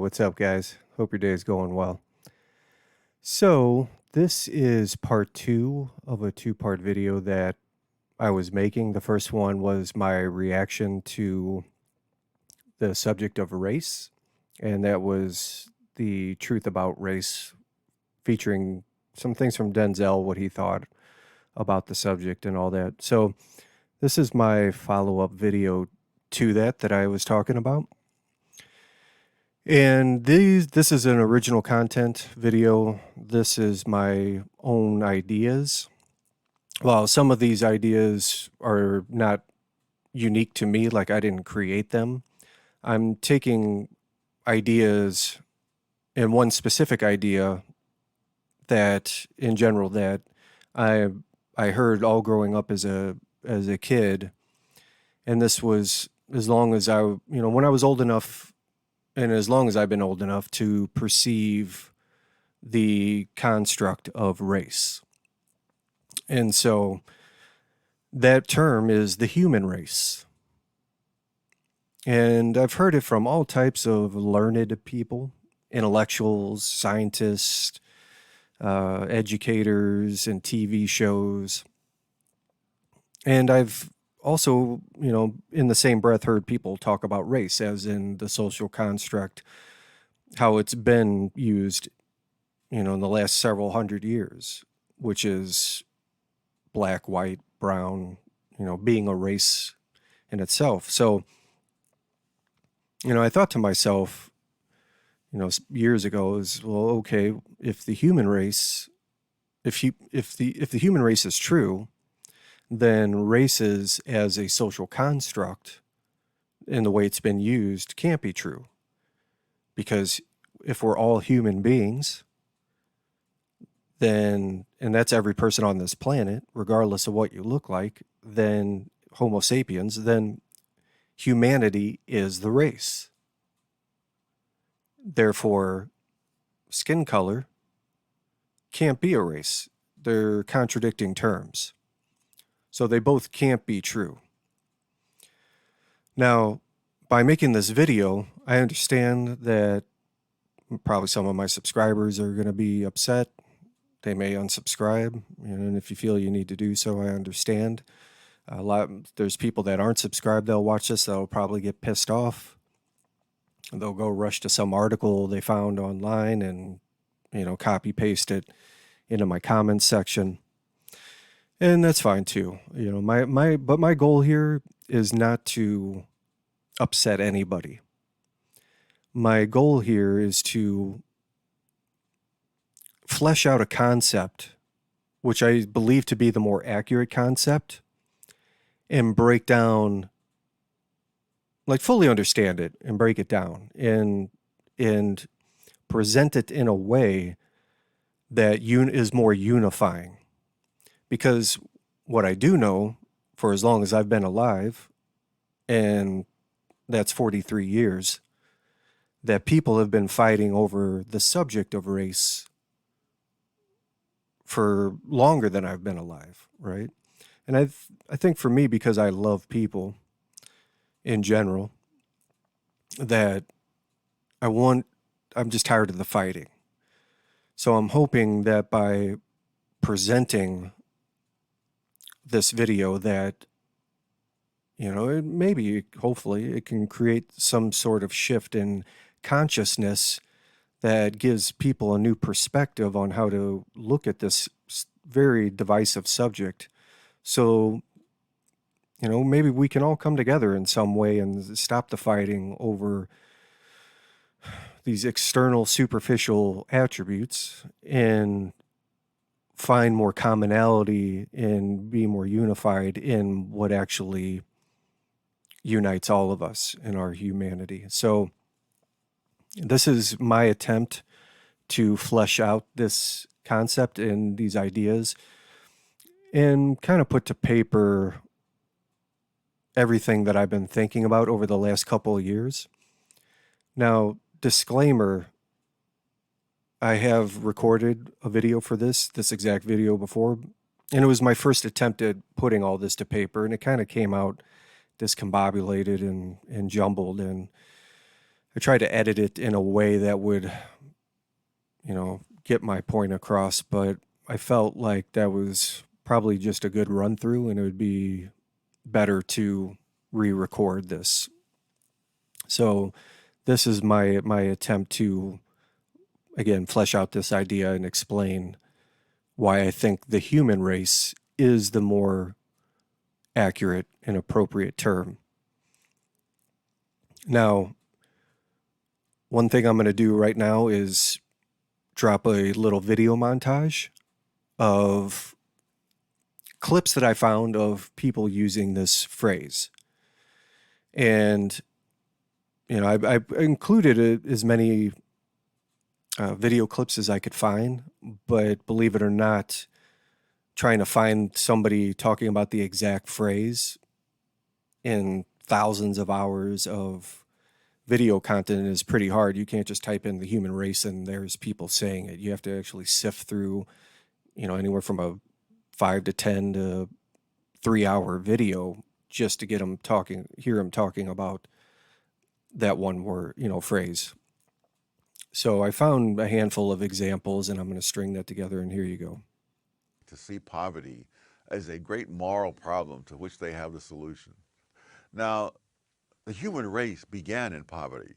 what's up, guys? Hope your day is going well. So, this is part two of a two-part video that I was making. The first one was my reaction to the subject of race, and that was the truth about race, featuring some things from Denzel, what he thought about the subject and all that. So, this is my follow-up video to that I was talking about. And this is an original content video. This is my own ideas. Well, some of these ideas are not unique to me, like I didn't create them. I'm taking ideas and one specific idea that in general that I I heard all growing up as a kid, and this was as long as when I was old enough, and as long as I've been old enough to perceive the construct of race. And so that term is the human race. And I've heard it from all types of learned people, intellectuals, scientists, educators, and TV shows. And I've also, in the same breath, heard people talk about race as in the social construct, how it's been used, in the last several hundred years, which is black, white, brown, being a race in itself. So, I thought to myself, years ago is, well, okay, if the human race, if the human race is true, then races as a social construct in the way it's been used can't be true. Because if we're all human beings, then, and that's every person on this planet, regardless of what you look like, then Homo sapiens, then humanity is the race. Therefore, skin color can't be a race. They're contradicting terms. So they both can't be true. Now, by making this video, I understand that probably some of my subscribers are going to be upset. They may unsubscribe, and if you feel you need to do so, I understand. There's people that aren't subscribed, they'll watch this, they'll probably get pissed off. They'll go rush to some article they found online and, copy paste it into my comments section. And that's fine too. But my goal here is not to upset anybody. My goal here is to flesh out a concept, which I believe to be the more accurate concept, and break down, like fully understand it and break it down and present it in a way that is more unifying. Because what I do know, for as long as I've been alive, and that's 43 years, that people have been fighting over the subject of race for longer than I've been alive, right? And I think for me, because I love people in general, that I'm just tired of the fighting. So I'm hoping that by presenting this video that, hopefully it can create some sort of shift in consciousness that gives people a new perspective on how to look at this very divisive subject. So, maybe we can all come together in some way and stop the fighting over these external, superficial attributes and find more commonality and be more unified in what actually unites all of us in our humanity. So this is my attempt to flesh out this concept and these ideas and kind of put to paper everything that I've been thinking about over the last couple of years. Now, disclaimer, I have recorded a video for this exact video before, and it was my first attempt at putting all this to paper, and it kind of came out discombobulated and jumbled, and I tried to edit it in a way that would, get my point across, but I felt like that was probably just a good run through and it would be better to re-record this. So this is my attempt to, again, flesh out this idea and explain why I think the human race is the more accurate and appropriate term. Now, one thing I'm going to do right now is drop a little video montage of clips that I found of people using this phrase. And, I included as many video clips as I could find, but believe it or not, trying to find somebody talking about the exact phrase in thousands of hours of video content is pretty hard. You can't just type in the human race and there's people saying it. You have to actually sift through, anywhere from a 5 to 10 to 3-hour video just to get them talking, hear them talking about that one word, phrase. So I found a handful of examples and I'm going to string that together, and here you go. To see poverty as a great moral problem to which they have the solution. Now, the human race began in poverty,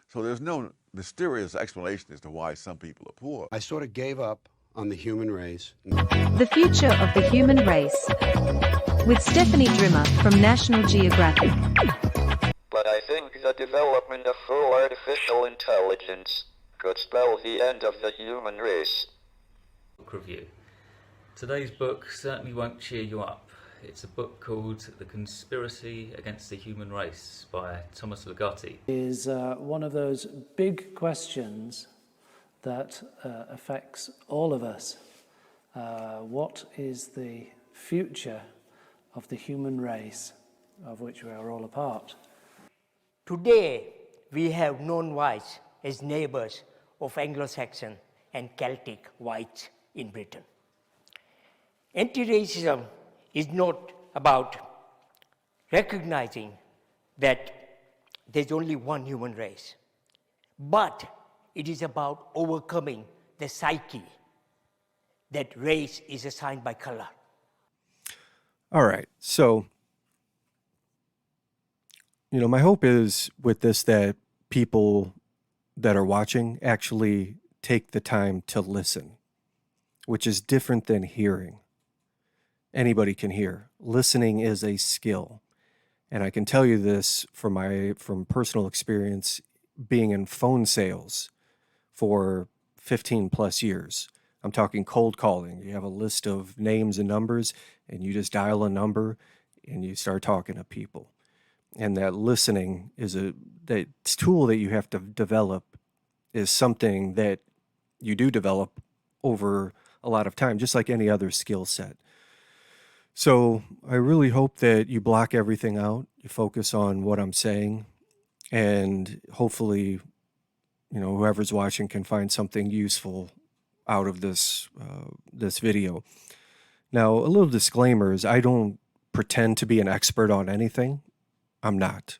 so there's no mysterious explanation as to why some people are poor. I sort of gave up on the human race. The Future of the Human Race with Stephanie Drimmer from National Geographic. But I think the development of full artificial intelligence could spell the end of the human race. Book review. Today's book certainly won't cheer you up. It's a book called The Conspiracy Against the Human Race by Thomas Ligotti. Is one of those big questions that affects all of us. What is the future of the human race, of which we are all a part? Today, we have known whites as neighbors of Anglo-Saxon and Celtic whites in Britain. Anti-racism is not about recognizing that there's only one human race, but it is about overcoming the psyche that race is assigned by color. All right. So, my hope is with this that people that are watching actually take the time to listen, which is different than hearing. Anybody can hear. Listening is a skill. And I can tell you this from personal experience being in phone sales for 15 plus years. I'm talking cold calling. You have a list of names and numbers and you just dial a number and you start talking to people. And that listening is that tool that you have to develop is something that you do develop over a lot of time, just like any other skill set. So I really hope that you block everything out, you focus on what I'm saying, and hopefully, whoever's watching can find something useful out of this video. Now, a little disclaimer is I don't pretend to be an expert on anything. I'm not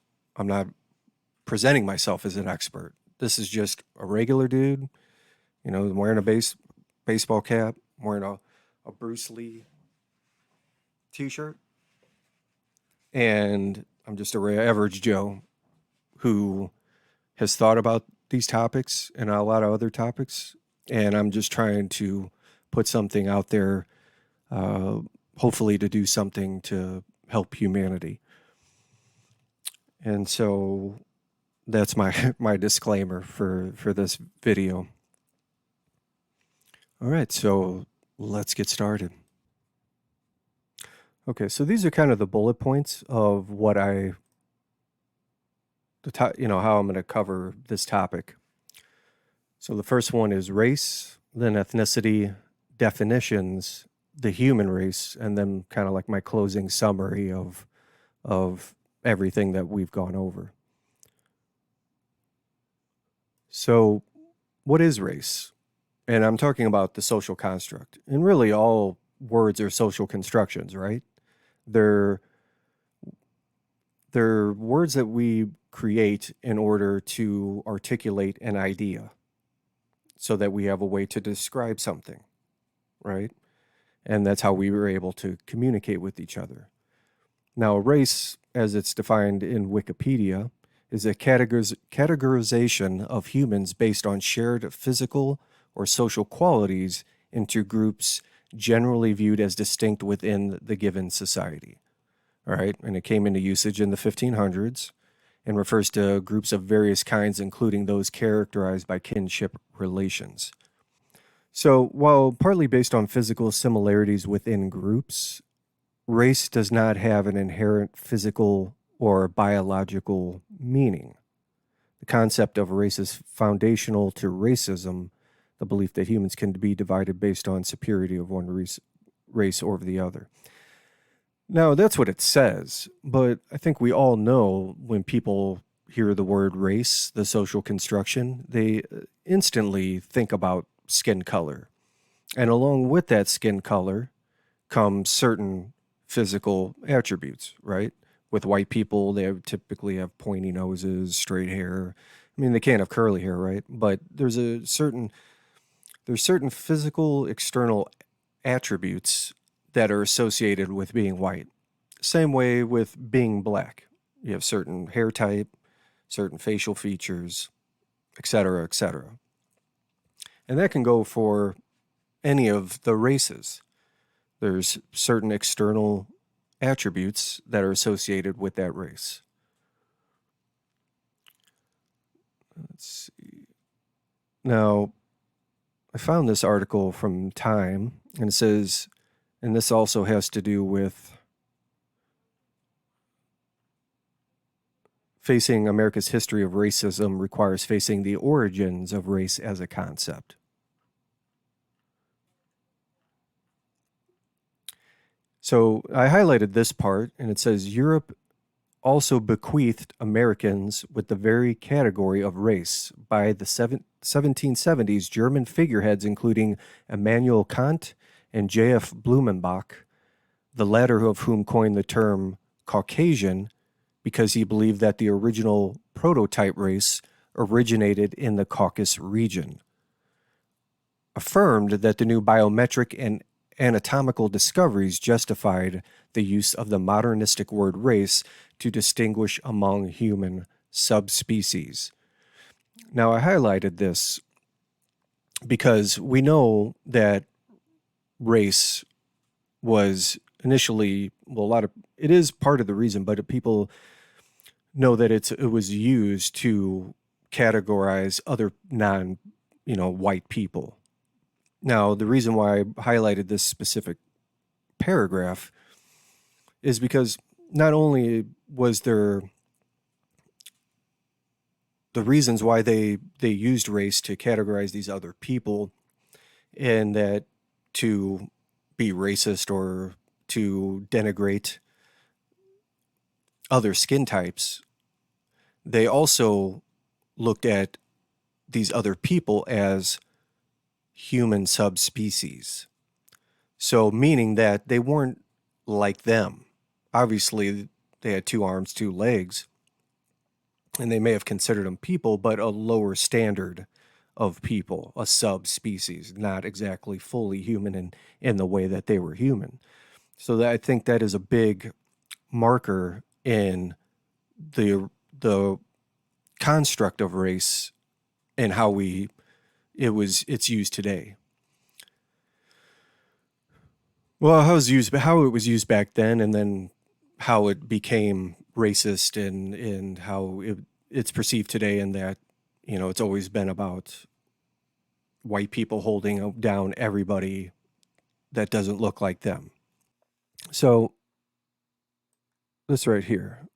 presenting myself as an expert. This is just a regular dude, wearing a baseball cap, wearing a Bruce Lee t-shirt, and I'm just a average Joe who has thought about these topics and a lot of other topics, and I'm just trying to put something out there, hopefully to do something to help humanity. And so that's my disclaimer for this video. All right, so let's get started. Okay, so these are kind of the bullet points of what how I'm going to cover this topic. So the first one is race, then ethnicity, definitions, the human race, and then kind of like my closing summary of everything that we've gone over. So what is race? And I'm talking about the social construct. And really all words are social constructions, right? They're They're words that we create in order to articulate an idea so that we have a way to describe something, right? And that's how we were able to communicate with each other. Now, a race, as it's defined in Wikipedia, is a categorization of humans based on shared physical or social qualities into groups generally viewed as distinct within the given society. All right, and it came into usage in the 1500s and refers to groups of various kinds, including those characterized by kinship relations. So, while partly based on physical similarities within groups, race does not have an inherent physical or biological meaning. The concept of race is foundational to racism, the belief that humans can be divided based on superiority of one race over the other. Now, that's what it says, but I think we all know when people hear the word race, the social construction, they instantly think about skin color. And along with that skin color comes certain physical attributes, right? With white people, typically have pointy noses, straight hair. I mean, they can't have curly hair, right? But there's certain physical external attributes that are associated with being white. Same way with being black. You have certain hair type, certain facial features, etc., etc. And that can go for any of the races. There's certain external attributes that are associated with that race. Let's see. Now, I found this article from Time, and it says, and this also has to do with facing America's history of racism requires facing the origins of race as a concept. So I highlighted this part, and it says Europe also bequeathed Americans with the very category of race by the 1770s. German figureheads, including Immanuel Kant and J.F. Blumenbach, the latter of whom coined the term Caucasian because he believed that the original prototype race originated in the Caucasus region, affirmed that the new biometric and anatomical discoveries justified the use of the modernistic word race to distinguish among human subspecies. Now, I highlighted this because we know that race was initially, well, it is part of the reason, but people know that it was used to categorize other white people. Now, the reason why I highlighted this specific paragraph is because not only was there the reasons why they used race to categorize these other people and that to be racist or to denigrate other skin types, they also looked at these other people as human subspecies. So meaning that they weren't like them. Obviously, they had 2 arms, 2 legs, and they may have considered them people, but a lower standard of people, a subspecies, not exactly fully human in the way that they were human. So I think that is a big marker in the construct of race and how it's used today. Well, how it was used back then, and then how it became racist and how it's perceived today, and that it's always been about white people holding down everybody that doesn't look like them. So this right here.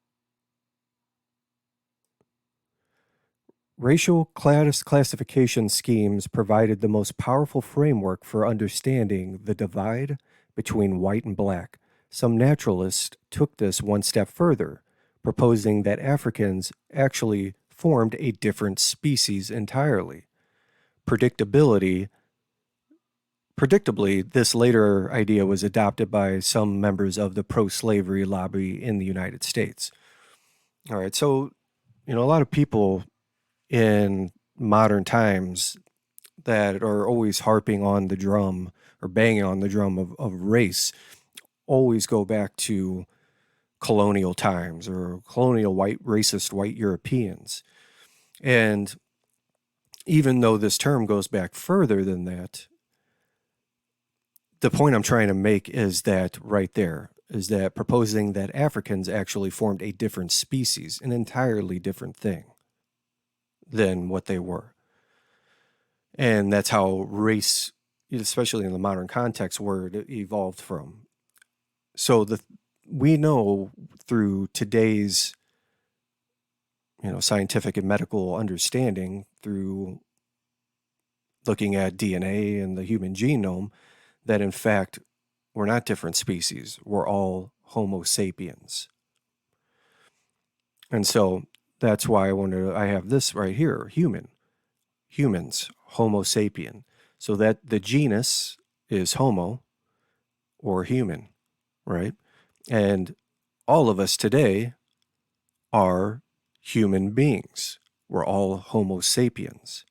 Racial classification schemes provided the most powerful framework for understanding the divide between white and black. Some naturalists took this one step further, proposing that Africans actually formed a different species entirely. Predictably, this later idea was adopted by some members of the pro-slavery lobby in the United States. All right. So, a lot of people in modern times that are always harping on the drum or banging on the drum of race always go back to colonial times or colonial racist white Europeans. And even though this term goes back further than that, the point I'm trying to make is that right there is that proposing that Africans actually formed a different species, an entirely different thing than what they were. And that's how race, especially in the modern context, where it evolved from. So we know through today's scientific and medical understanding, through looking at DNA and the human genome, that in fact we're not different species. We're all Homo sapiens. And so that's why I have this right here, humans, Homo sapien. So that the genus is Homo or human, right? And all of us today are human beings. We're all Homo sapiens.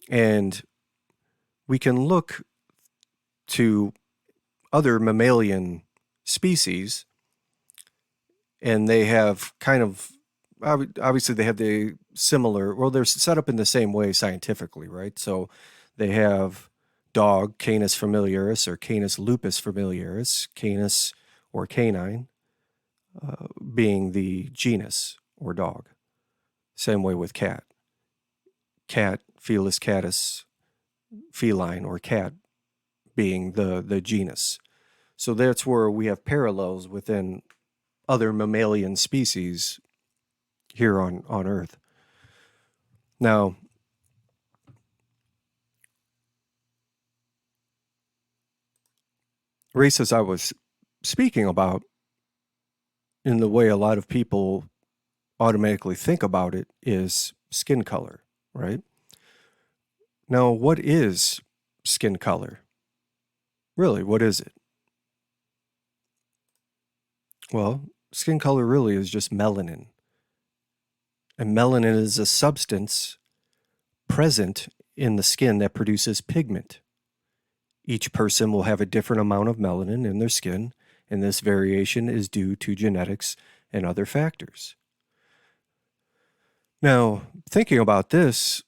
And we can look to other mammalian species, and they have kind of, obviously they have the similar, well, they're set up in the same way scientifically, right? So they have dog, Canis familiaris or Canis lupus familiaris, Canis or canine, being the genus or dog. Same way with cat. Cat, Felis catus, feline or cat being the genus. So that's where we have parallels within other mammalian species here on Earth. Now, races I was speaking about, in the way a lot of people automatically think about it, is skin color, right? Now, what is skin color? Really, what is it? Well, skin color really is just melanin. And melanin is a substance present in the skin that produces pigment. Each person will have a different amount of melanin in their skin, and this variation is due to genetics and other factors. Now, thinking about this,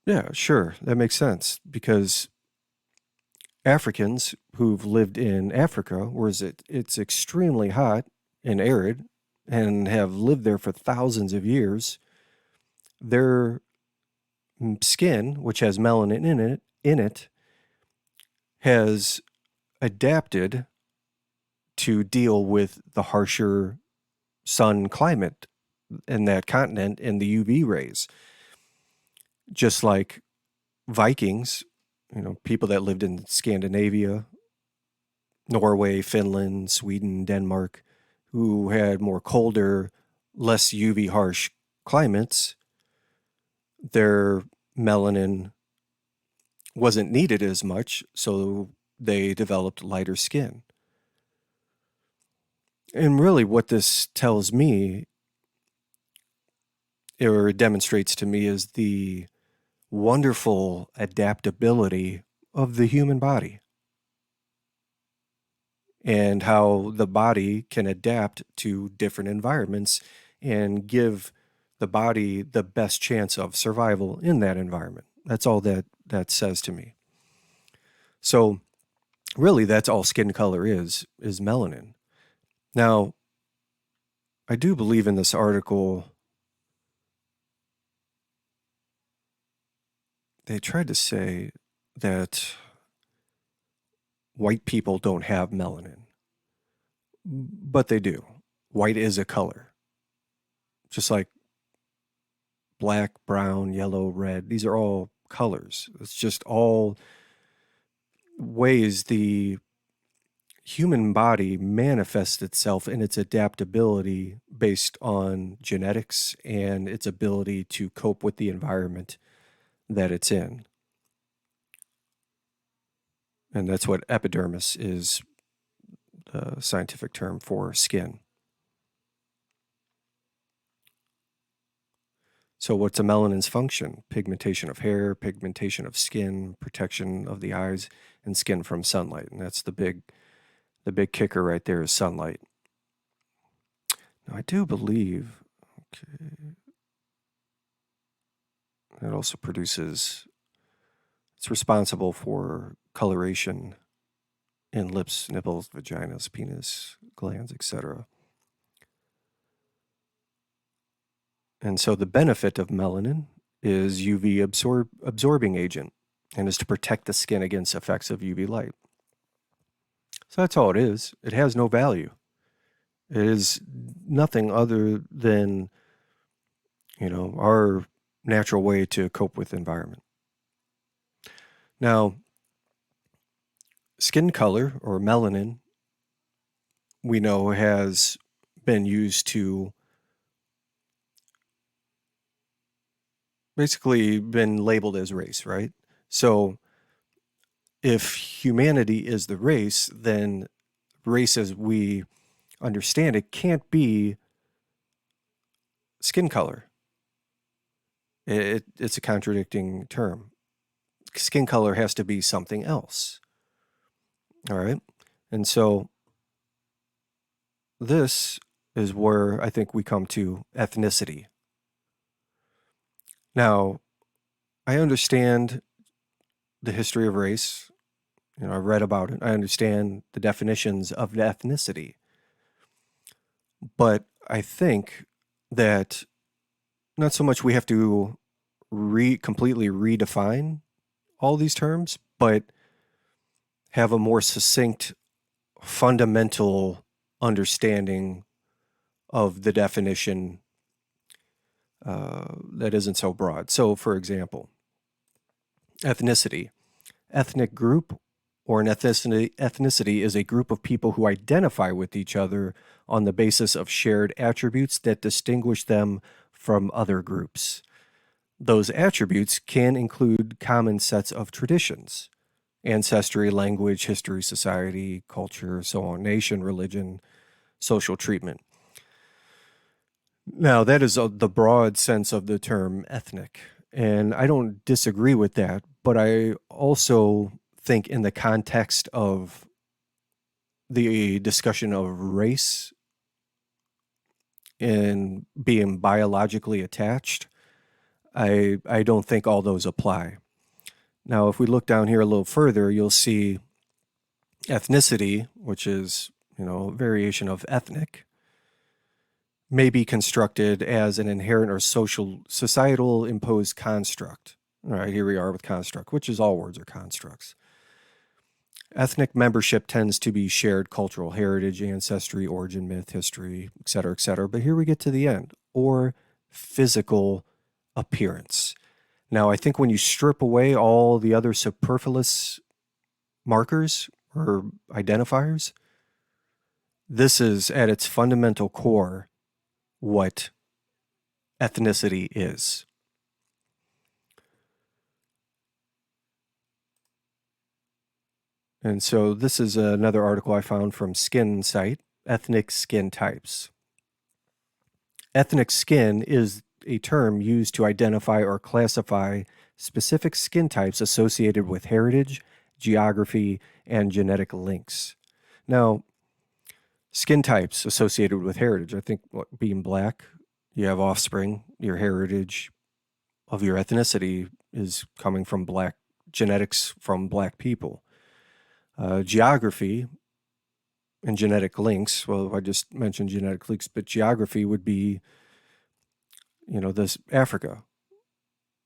yeah, sure, that makes sense, because Africans who've lived in Africa, where it's extremely hot and arid, and have lived there for thousands of years, their skin, which has melanin in it, has adapted to deal with the harsher sun climate in that continent and the UV rays. Just like Vikings, people that lived in Scandinavia, Norway, Finland, Sweden, Denmark, who had more colder, less UV harsh climates, their melanin wasn't needed as much, so they developed lighter skin. And really what this tells me, or demonstrates to me, is the wonderful adaptability of the human body, and how the body can adapt to different environments and give the body the best chance of survival in that environment. That's all that says to me. So really, that's all skin color is melanin. Now, I do believe in this article, they tried to say that white people don't have melanin, but they do. White is a color, just like black, brown, yellow, red. These are all colors. It's just all ways the human body manifests itself in its adaptability based on genetics and its ability to cope with the environment that it's in. And that's what epidermis is, the scientific term for skin. So what's a melanin's function? Pigmentation of hair, pigmentation of skin, protection of the eyes and skin from sunlight. And that's the big kicker right there is sunlight. Now I do believe, okay, it also produces, it's responsible for coloration in lips, nipples, vaginas, penis, glands, etc. And so the benefit of melanin is UV absorbing agent and is to protect the skin against effects of UV light. So that's all it is. It has no value. It is nothing other than, our natural way to cope with the environment. Now, skin color or melanin, we know has been used to basically been labeled as race, right? So if humanity is the race, then race as we understand it can't be skin color. It's a contradicting term. Skin color has to be something else. All right. And so this is where I think we come to ethnicity. Now, I understand the history of race. I've read about it. I understand the definitions of ethnicity. But I think that not so much we have to completely redefine all these terms, but have a more succinct, fundamental understanding of the definition that isn't so broad. So, for example, ethnicity. Ethnic group or an ethnicity is a group of people who identify with each other on the basis of shared attributes that distinguish them from other groups. Those attributes can include common sets of traditions, ancestry, language, history, society, culture, so on, nation, religion, social treatment. Now, that is the broad sense of the term ethnic, and I don't disagree with that, but I also think in the context of the discussion of race and being biologically attached, I don't think all those apply. Now, if we look down here a little further, you'll see ethnicity, which is, a variation of ethnic, may be constructed as an inherent or societal imposed construct. All right, here we are with construct, which is all words are constructs. Ethnic membership tends to be shared cultural heritage, ancestry, origin, myth, history, et cetera, but here we get to the end, or physical appearance. Now, I think when you strip away all the other superfluous markers or identifiers, this is at its fundamental core what ethnicity is. And so this is another article I found from Skin site, Ethnic Skin Types. Ethnic skin is a term used to identify or classify specific skin types associated with heritage, geography, and genetic links. Now, skin types associated with heritage, I think being black, you have offspring, your heritage of your ethnicity is coming from black genetics from black people. Geography and genetic links, well, I just mentioned genetic links, but geography would be, this Africa.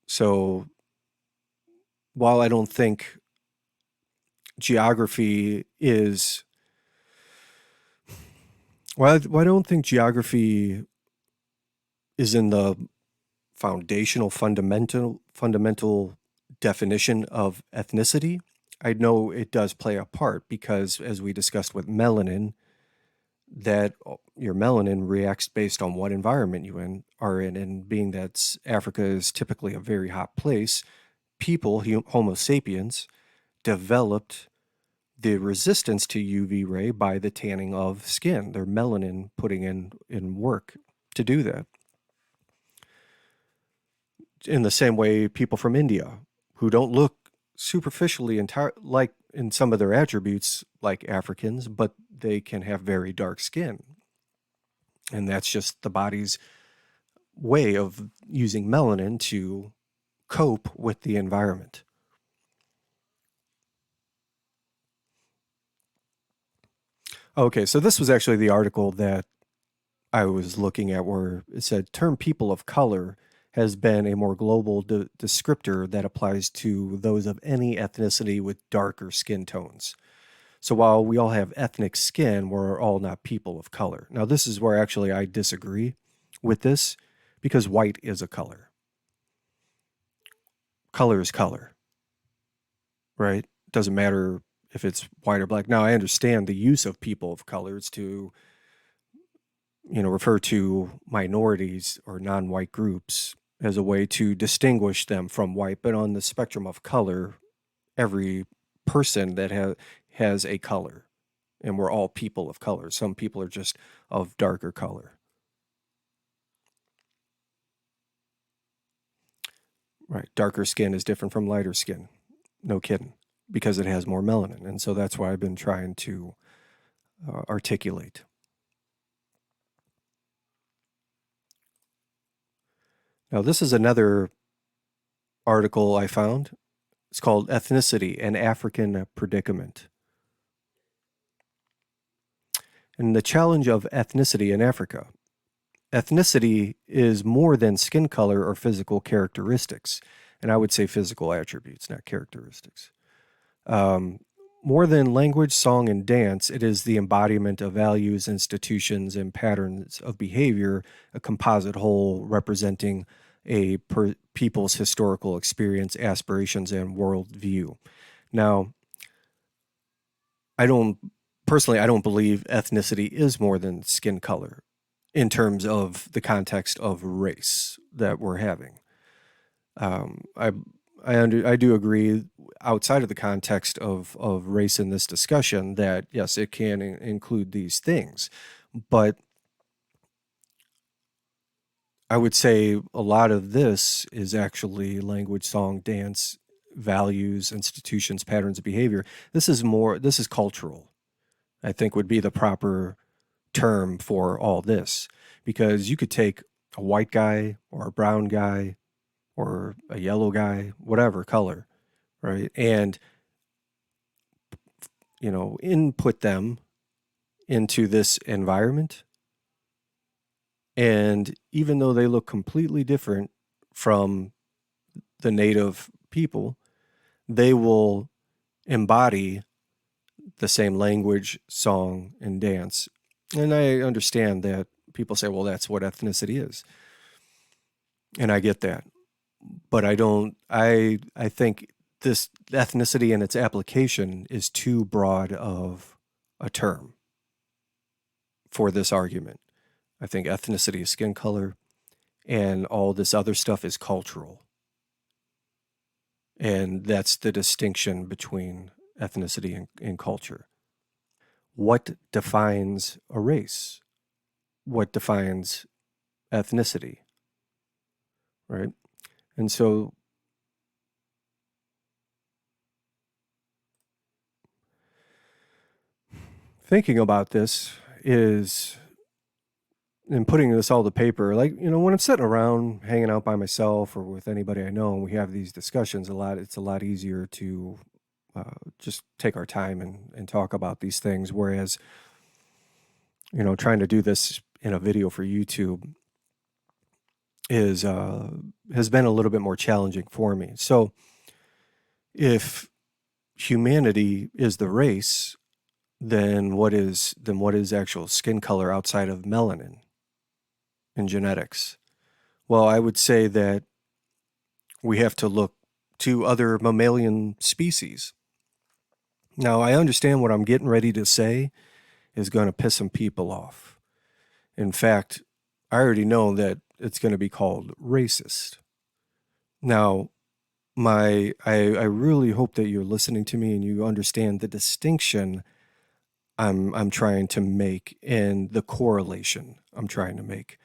So while I don't think geography is, well, I don't think geography is in the fundamental definition of ethnicity. I know it does play a part because, as we discussed with melanin, that your melanin reacts based on what environment you are in. And being that Africa is typically a very hot place, people, Homo sapiens, developed the resistance to UV ray by the tanning of skin, their melanin putting in work to do that. in the same way people from India who don't look superficially like in some of their attributes like Africans, but they can have very dark skin. And that's just the body's way of using melanin to cope with the environment. Okay, so this was actually the article that I was looking at where it said term people of color has been a more global descriptor that applies to those of any ethnicity with darker skin tones. So while we all have ethnic skin, we're all not people of color. Now, this is where actually I disagree with this because white is a color. Color is color, right? Doesn't matter if it's white or black. Now, I understand the use of people of colors to, refer to minorities or non-white groups as a way to distinguish them from white. But on the spectrum of color, every person that has a color, and we're all people of color. Some people are just of darker color. Right. Darker skin is different from lighter skin. No kidding. Because it has more melanin. And so that's why I've been trying to articulate. Now, this is another article I found. It's called Ethnicity, an African Predicament. And the challenge of ethnicity in Africa. Ethnicity is more than skin color or physical characteristics. And I would say physical attributes, not characteristics. More than language, song, and dance, it is the embodiment of values, institutions, and patterns of behavior, a composite whole representing a people's historical experience, aspirations, and worldview. Now, I don't believe ethnicity is more than skin color in terms of the context of race that we're having. I do agree outside of the context of race in this discussion that yes, it can include these things, but I would say a lot of this is actually language, song, dance, values, institutions, patterns of behavior. This is cultural, I think would be the proper term for all this, because you could take a white guy or a brown guy or a yellow guy, whatever color, right? And, input them into this environment. And even though they look completely different from the native people, they will embody the same language, song, and dance. And I understand that people say, well, that's what ethnicity is. And I get that. But I think this ethnicity and its application is too broad of a term for this argument. I think ethnicity is skin color and all this other stuff is cultural. And that's the distinction between ethnicity and culture. What defines a race? What defines ethnicity? Right? And so thinking about this is, and putting this all to paper, like, when I'm sitting around hanging out by myself or with anybody I know and we have these discussions it's a lot easier to just take our time and talk about these things. Whereas, trying to do this in a video for YouTube has been a little bit more challenging for me. So if humanity is the race, then what is actual skin color outside of melanin and genetics? Well, I would say that we have to look to other mammalian species. Now, I understand what I'm getting ready to say is going to piss some people off. In fact, I already know that it's going to be called racist. Now, I really hope that you're listening to me and you understand the distinction I'm trying to make and the correlation I'm trying to make.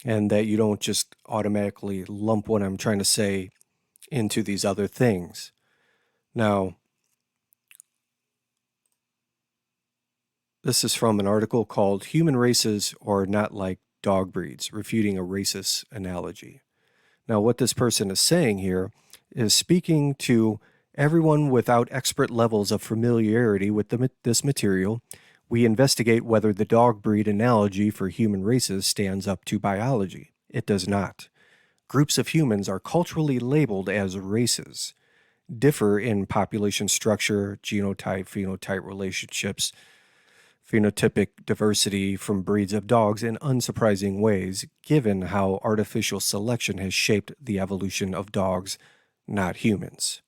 and that you don't just automatically lump what I'm trying to say into these other things. Now, this is from an article called Human Races Are Not Like Dog Breeds, Refuting a Racist Analogy. Now, what this person is saying here is speaking to everyone without expert levels of familiarity with this material. We investigate whether the dog breed analogy for human races stands up to biology. It does not. Groups of humans are culturally labeled as races, differ in population structure, genotype-phenotype relationships, phenotypic diversity from breeds of dogs in unsurprising ways, given how artificial selection has shaped the evolution of dogs, not humans.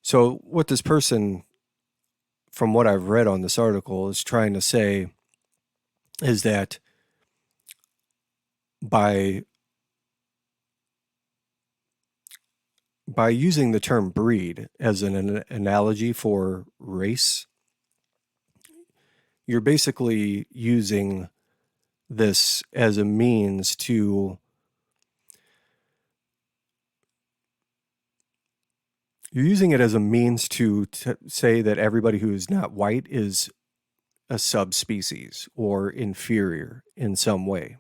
So what this person, from what I've read on this article, is trying to say is that by using the term breed as an analogy for race, you're basically using this as a means to say that everybody who is not white is a subspecies or inferior in some way.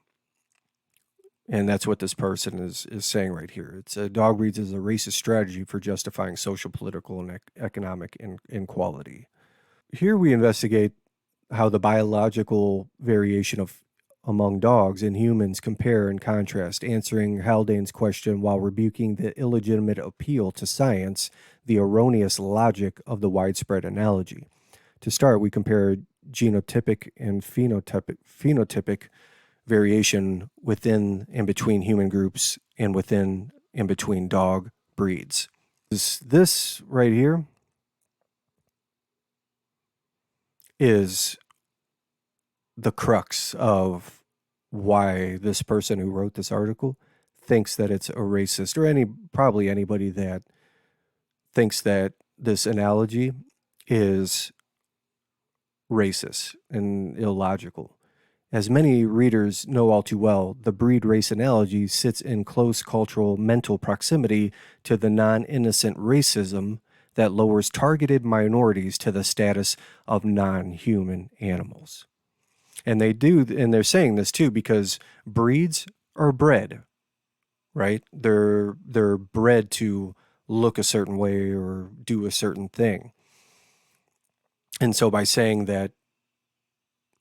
And that's what this person is saying right here. It's dog breeds as a racist strategy for justifying social, political, and economic inequality. Here we investigate how the biological variation among dogs and humans compare and contrast, answering Haldane's question while rebuking the illegitimate appeal to science, the erroneous logic of the widespread analogy. To start, we compare genotypic and phenotypic variation within and between human groups and within and between dog breeds. This right here is the crux of why this person who wrote this article thinks that it's a racist, or probably anybody that thinks that this analogy is racist and illogical. As many readers know all too well, the breed-race analogy sits in close cultural mental proximity to the non-innocent racism that lowers targeted minorities to the status of non-human animals. And they're saying this too because breeds are bred, right? They're bred to look a certain way or do a certain thing. And so by saying that,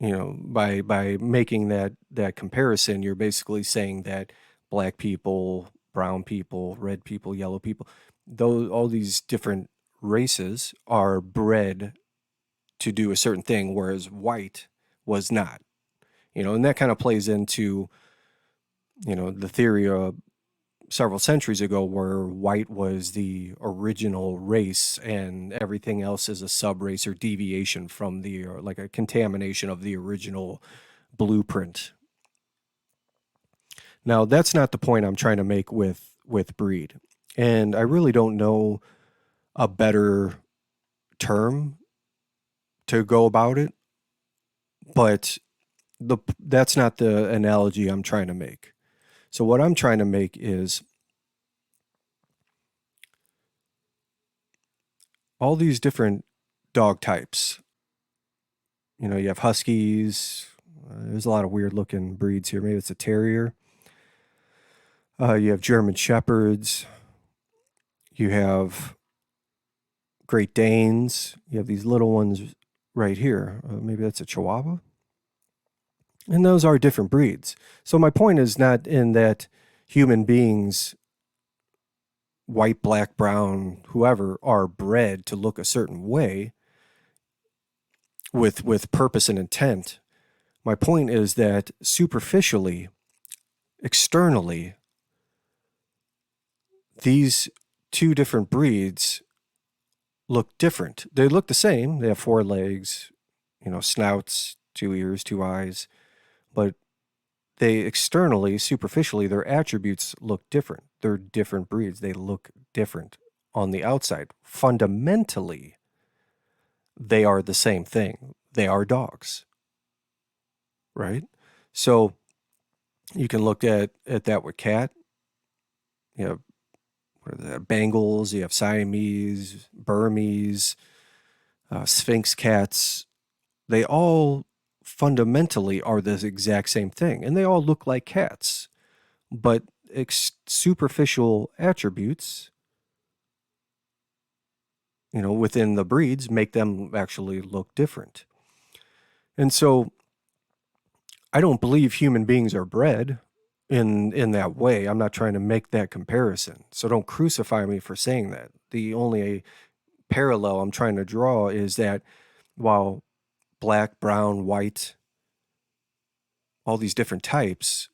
by making that comparison, you're basically saying that black people, brown people, red people, yellow people, all these different races are bred to do a certain thing, whereas white was not. And that kind of plays into, the theory of several centuries ago where white was the original race and everything else is a sub-race or deviation from or like a contamination of the original blueprint. Now, that's not the point I'm trying to make with breed. And I really don't know a better term to go about it, but that's not the analogy I'm trying to make. So what I'm trying to make is all these different dog types. You have huskies. There's a lot of weird looking breeds here. Maybe it's a terrier. You have German shepherds. You have Great Danes. You have these little ones right here. Maybe that's a Chihuahua. And those are different breeds. So my point is not in that human beings, white, black, brown, whoever, are bred to look a certain way with purpose and intent. My point is that superficially, externally, these two different breeds look different. They look the same. They have 4 legs, snouts, 2 ears, 2 eyes, but they externally, superficially, their attributes look different. They're different breeds. They look different on the outside. Fundamentally, they are the same thing. They are dogs, right? So You can look at that with cat. You have what are the Bengals, you have Siamese, Burmese, Sphinx cats. They all fundamentally are the exact same thing, and they all look like cats, but superficial attributes, within the breeds make them actually look different. And so I don't believe human beings are bred in that way. I'm not trying to make that comparison. So don't crucify me for saying that. The only parallel I'm trying to draw is that while black, brown, white, all these different types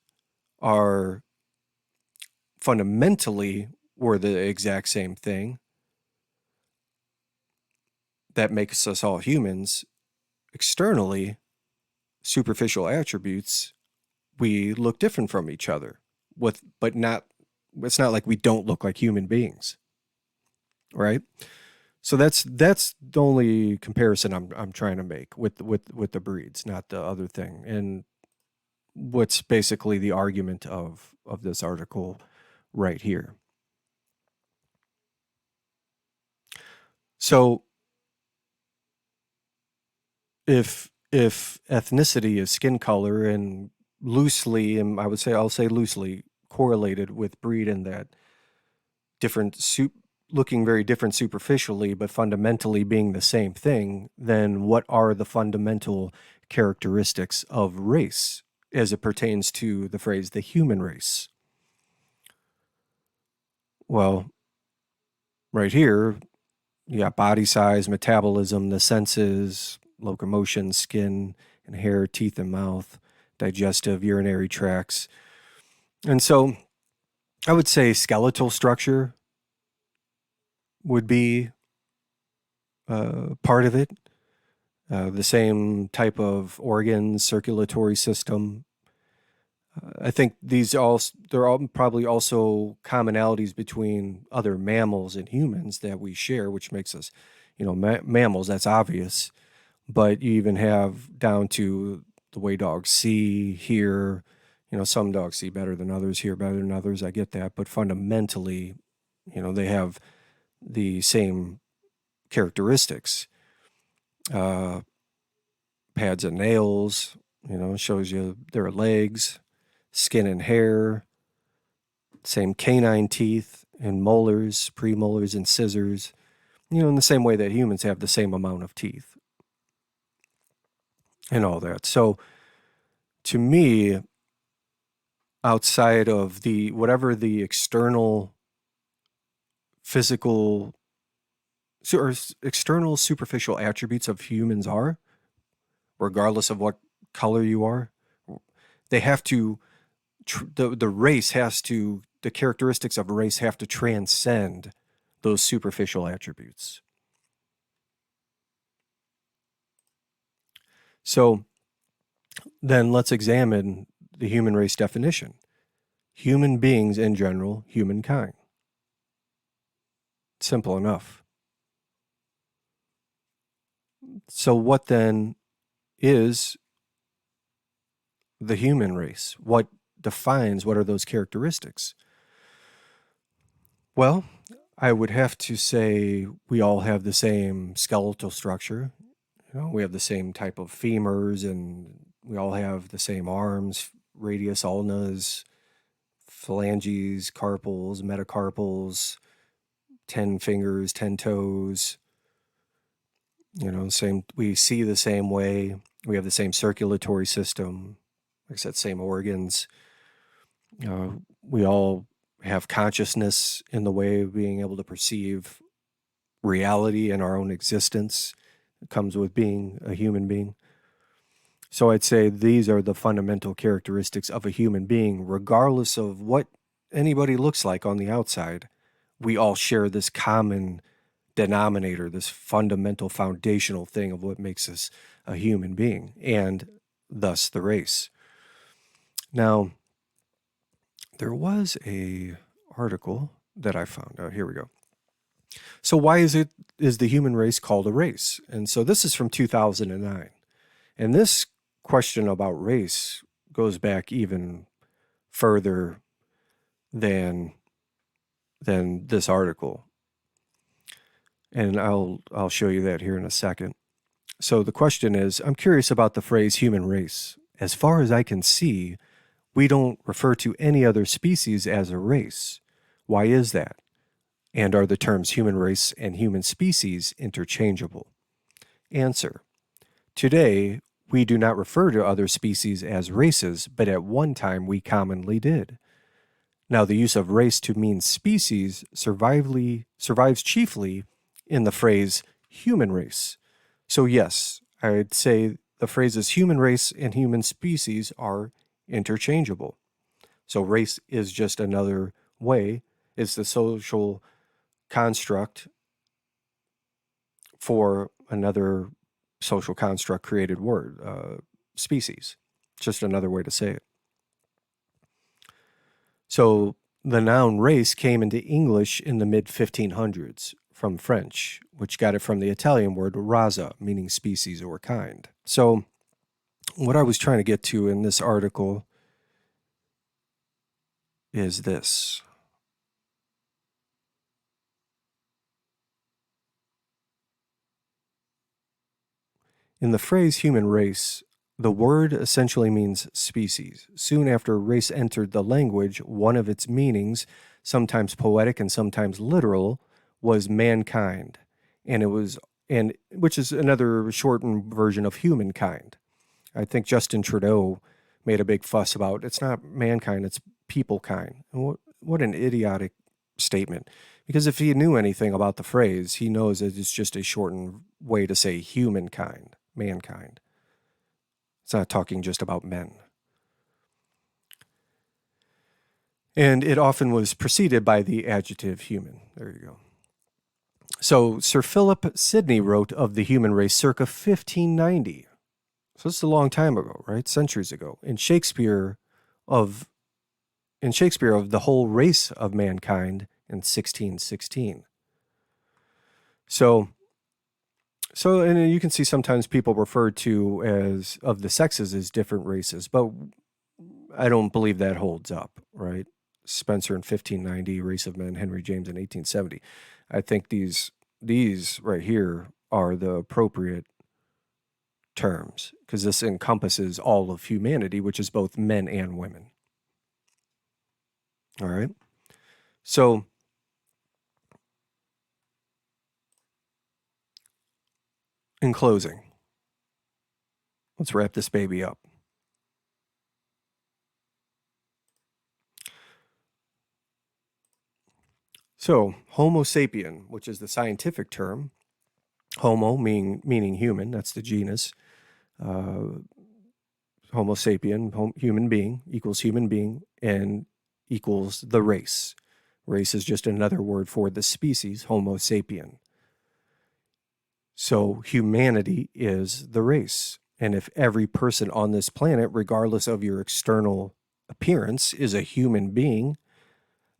are fundamentally were the exact same thing that makes us all humans, externally, superficial attributes, we look different from each other. But not, it's not like we don't look like human beings, right? So that's the only comparison I'm trying to make with the breeds, not the other thing. And what's basically the argument of this article right here. So if ethnicity is skin color and loosely, and I'll say loosely correlated with breed, in that looking very different superficially, but fundamentally being the same thing, then what are the fundamental characteristics of race as it pertains to the phrase the human race? Well, right here, you got body size, metabolism, the senses, locomotion, skin and hair, teeth and mouth, digestive, urinary tracts. And so I would say skeletal structure would be part of it. The same type of organs, circulatory system. I think there are probably also commonalities between other mammals and humans that we share, which makes us, mammals, that's obvious. But you even have down to the way dogs see, hear. Some dogs see better than others, hear better than others. I get that. But fundamentally, they have the same characteristics. Pads and nails, shows you their legs, skin and hair, same canine teeth and molars, premolars and scissors, in the same way that humans have the same amount of teeth and all that. So to me, outside of whatever the external physical or external superficial attributes of humans are, regardless of what color you are, they have to, the characteristics of a race have to transcend those superficial attributes. So then let's examine the human race definition. Human beings in general, humankind. Simple enough. So what then is the human race? What are those characteristics? Well, I would have to say we all have the same skeletal structure. We have the same type of femurs, and we all have the same arms, radius, ulnas, phalanges, carpals, metacarpals, 10 fingers, 10 toes. We see the same way. We have the same circulatory system. Like I said, same organs. We all have consciousness in the way of being able to perceive reality and our own existence. It comes with being a human being. So I'd say these are the fundamental characteristics of a human being, regardless of what anybody looks like on the outside. We all share this common denominator, this fundamental foundational thing of what makes us a human being, and thus the race. Now, there was a article that I found out. Here we go. So why is the human race called a race? And so this is from 2009. And this question about race goes back even further than this article. And I'll show you that here in a second. So the question is, I'm curious about the phrase human race. As far as I can see, we don't refer to any other species as a race. Why is that? And are the terms human race and human species interchangeable? Answer. Today, we do not refer to other species as races, but at one time we commonly did. Now, the use of race to mean species survives chiefly in the phrase human race. So yes, I'd say the phrases human race and human species are interchangeable. So race is just another way, it's the social construct for another social construct created word, species. Just another way to say it. So the noun race came into English in the mid-1500s from French, which got it from the Italian word razza, meaning species or kind. So what I was trying to get to in this article is this. In the phrase human race, the word essentially means species. Soon after race entered the language, one of its meanings, sometimes poetic and sometimes literal, was mankind. And which is another shortened version of humankind. I think Justin Trudeau made a big fuss about it's not mankind, it's people kind. And what an idiotic statement. Because if he knew anything about the phrase, he knows that it's just a shortened way to say humankind, mankind. It's not talking just about men. And it often was preceded by the adjective human. There you go. So Sir Philip Sidney wrote of the human race circa 1590. So it's a long time ago, right? Centuries ago. In Shakespeare of the whole race of mankind in 1616. So and you can see sometimes people referred to as of the sexes as different races, but I don't believe that holds up, right? Spencer in 1590, Race of Men, Henry James in 1870. I think these right here are the appropriate terms because this encompasses all of humanity, which is both men and women. All right. So in closing, let's wrap this baby up. So, Homo sapien, which is the scientific term, Homo meaning human, that's the genus. Homo sapien, human being, equals human being, and equals the race. Race is just another word for the species, Homo sapien. So, humanity is the race. And if every person on this planet, regardless of your external appearance, is a human being,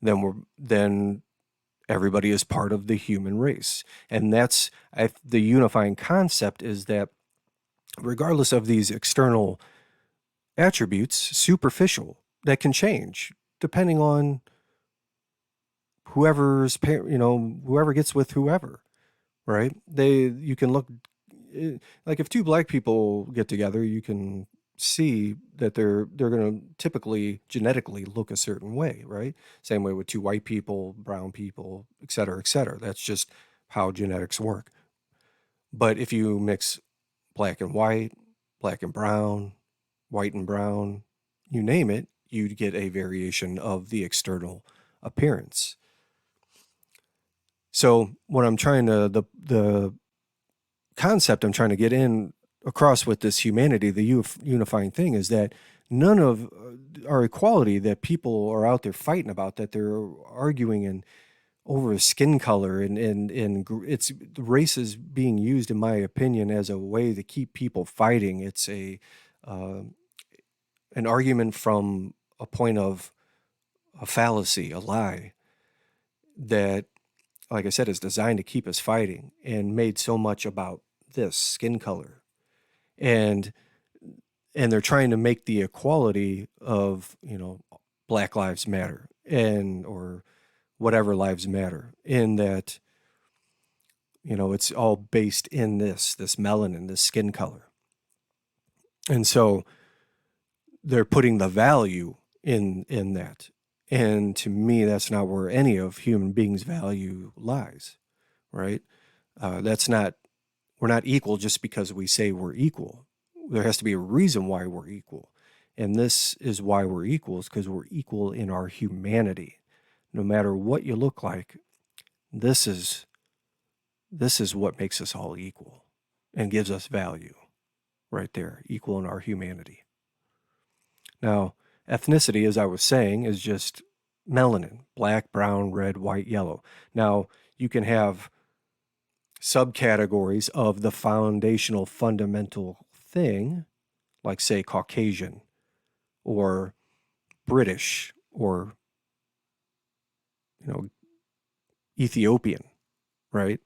then everybody is part of the human race. And that's the unifying concept is that regardless of these external attributes, superficial, that can change depending on whoever gets with whoever, right? You can look like if two black people get together, you can see that they're going to typically genetically look a certain way, right? Same way with two white people, brown people, et cetera, et cetera. That's just how genetics work. But if you mix black and white, black and brown, white and brown, you name it, you'd get a variation of the external appearance. So what I'm trying to, the concept I'm trying to get in across with this humanity, the unifying thing is that none of our equality that people are out there fighting about, that they're arguing over skin color and it's race is being used, in my opinion, as a way to keep people fighting. It's an argument from a point of a fallacy, a lie that, like I said, is designed to keep us fighting and made so much about this skin color. And they're trying to make the equality of, Black Lives Matter and or whatever lives matter, in that, it's all based in this melanin, this skin color. And so they're putting the value in that. And to me, that's not where any of human beings' value lies, right? That's not, we're not equal just because we say we're equal. There has to be a reason why we're equal. And this is why we're equal, is because we're equal in our humanity. No matter what you look like, this is what makes us all equal and gives us value right there, equal in our humanity. Now, ethnicity, as I was saying, is just melanin, black, brown, red, white, yellow. Now, you can have subcategories of the foundational fundamental thing, like, say, Caucasian or British or, Ethiopian, right?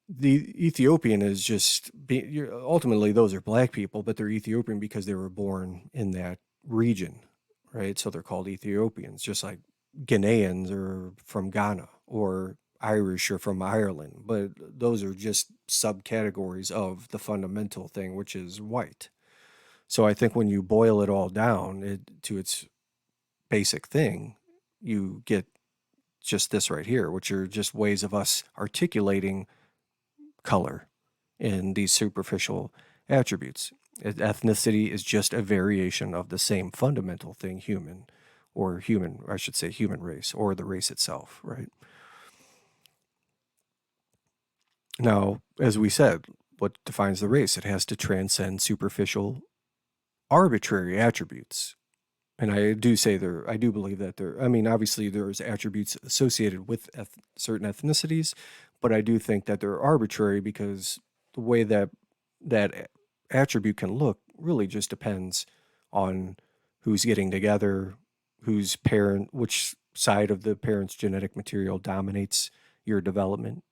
The Ethiopian is just, ultimately, those are black people, but they're Ethiopian because they were born in that region, right? So they're called Ethiopians, just like Ghanaians are from Ghana, or Irish are from Ireland. But those are just subcategories of the fundamental thing, which is white. So I think when you boil it all down to its basic thing, you get just this right here, which are just ways of us articulating color in these superficial attributes. Ethnicity is just a variation of the same fundamental thing, human race, or the race itself, right? Now, as we said, what defines the race? It has to transcend superficial, arbitrary attributes. And I do believe that obviously there's attributes associated with certain ethnicities, but I do think that they're arbitrary because the way that attribute can look really just depends on who's getting together, which side of the parent's genetic material dominates your development.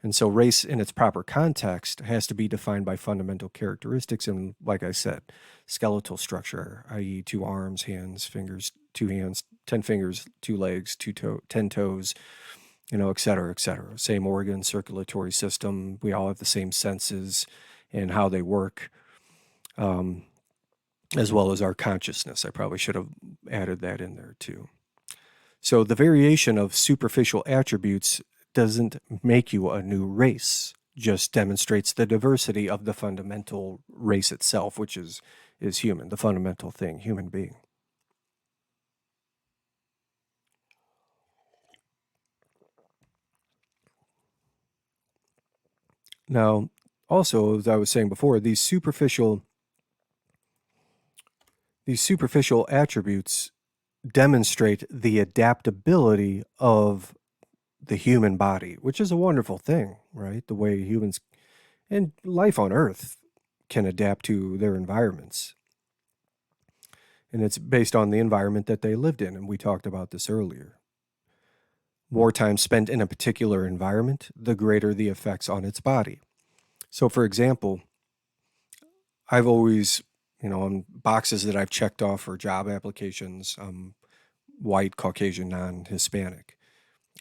And so race in its proper context has to be defined by fundamental characteristics. And like I said, skeletal structure, i.e. 2 arms, hands, fingers, 2 hands, 10 fingers, 2 legs, 10 toes, et cetera, et cetera. Same organ, circulatory system. We all have the same senses and how they work, as well as our consciousness. I probably should have added that in there too. So the variation of superficial attributes doesn't make you a new race, just demonstrates the diversity of the fundamental race itself, which is human, the fundamental thing, human being. Now, also, as I was saying before, these superficial attributes demonstrate the adaptability of the human body, which is a wonderful thing, right? The way humans and life on Earth can adapt to their environments. And it's based on the environment that they lived in, and we talked about this earlier. More time spent in a particular environment, the greater the effects on its body. So, for example, I've always, on boxes that I've checked off for job applications, white, Caucasian, non-Hispanic.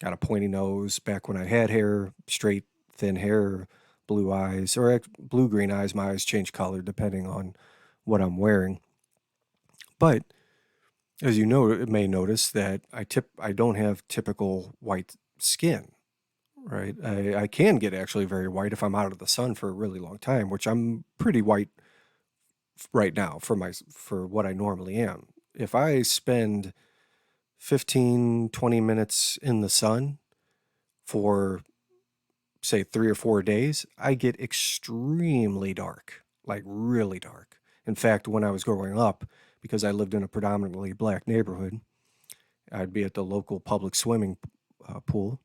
Got a pointy nose back when I had hair, straight, thin hair, blue eyes, or blue-green eyes. My eyes change color depending on what I'm wearing. But as you may notice that I don't have typical white skin, right? I can get actually very white if I'm out of the sun for a really long time, which I'm pretty white right now for what I normally am. If I spend 15, 20 minutes in the sun for, say, 3 or 4 days, I get extremely dark, like really dark. In fact, when I was growing up, because I lived in a predominantly black neighborhood, I'd be at the local public swimming pool.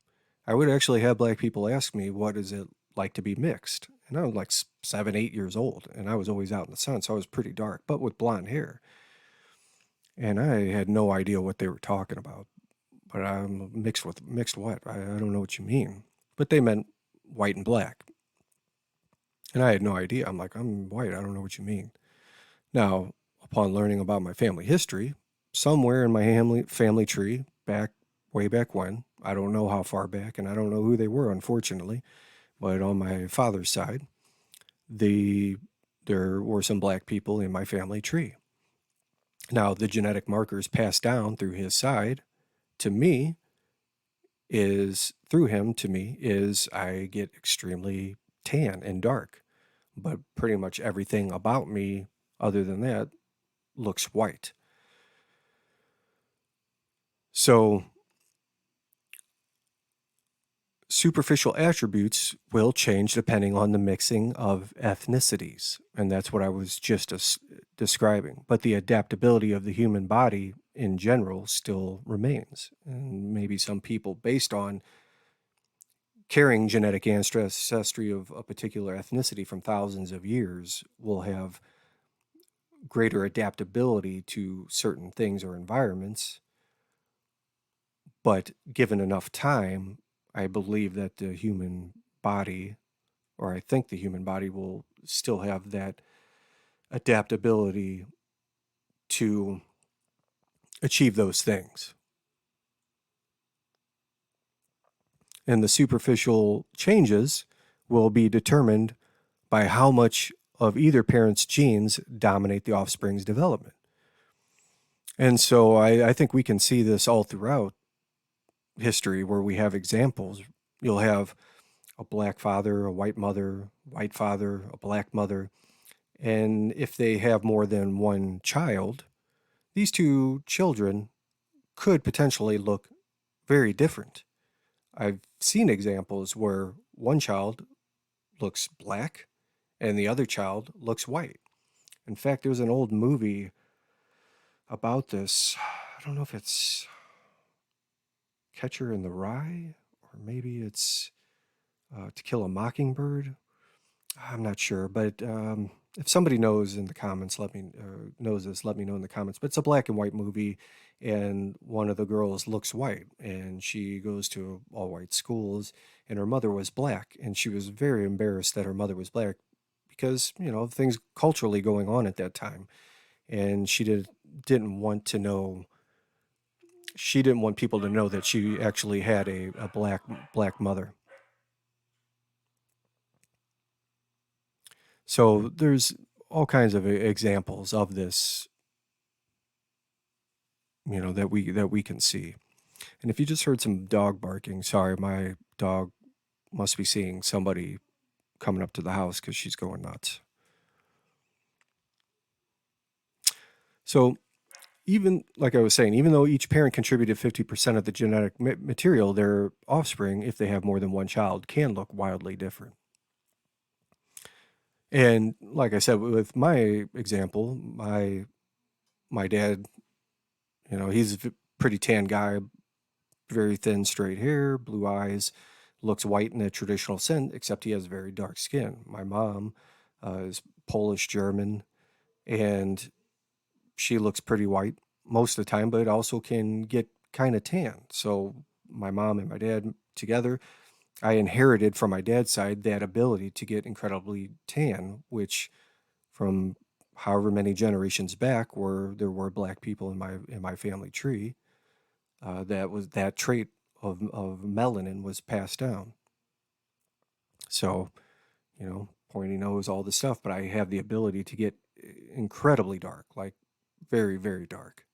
I would actually have black people ask me, what is it like to be mixed? And I was like 7, 8 years old, and I was always out in the sun, so I was pretty dark, but with blonde hair. And I had no idea what they were talking about. But I'm mixed what? I don't know what you mean. But they meant white and black. And I had no idea. I'm like, I'm white. I don't know what you mean. Now, upon learning about my family history, somewhere in my family tree, way back when, I don't know how far back, and I don't know who they were, unfortunately, but on my father's side, there were some black people in my family tree. Now, the genetic markers passed down through his side to me through him to me is I get extremely tan and dark, but pretty much everything about me other than that looks white. So superficial attributes will change depending on the mixing of ethnicities, and that's what I was just describing. But the adaptability of the human body in general still remains. And maybe some people, based on carrying genetic ancestry of a particular ethnicity from thousands of years, will have greater adaptability to certain things or environments. But given enough time, I believe that the human body, or I think the human body, will still have that adaptability to achieve those things. And the superficial changes will be determined by how much of either parent's genes dominate the offspring's development. And so I think we can see this all throughout history where we have examples. You'll have a black father, a white mother, white father, a black mother. And if they have more than one child, these two children could potentially look very different. I've seen examples where one child looks black and the other child looks white. In fact, there's an old movie about this. I don't know if it's Catcher in the Rye or maybe it's To Kill a Mockingbird. I'm not sure, but if somebody knows in the comments, knows this, let me know in the comments. But it's a black and white movie, and one of the girls looks white, and she goes to all white schools, and her mother was black, and she was very embarrassed that her mother was black because things culturally going on at that time, and she didn't want to know. She didn't want people to know that she actually had a black mother. So there's all kinds of examples of this, that we can see. And if you just heard some dog barking, sorry, my dog must be seeing somebody coming up to the house because she's going nuts. So even like I was saying, even though each parent contributed 50% of the genetic material, their offspring, if they have more than one child, can look wildly different. And like I said, with my example, my dad, he's a pretty tan guy, very thin, straight hair, blue eyes, looks white in a traditional sense, except he has very dark skin. My mom is Polish German, and she looks pretty white most of the time, but also can get kind of tan. So my mom and my dad together, I inherited from my dad's side that ability to get incredibly tan, which from however many generations back there were black people in my family tree, that trait of melanin was passed down. So, pointy nose, all this stuff, but I have the ability to get incredibly dark, like very, very dark.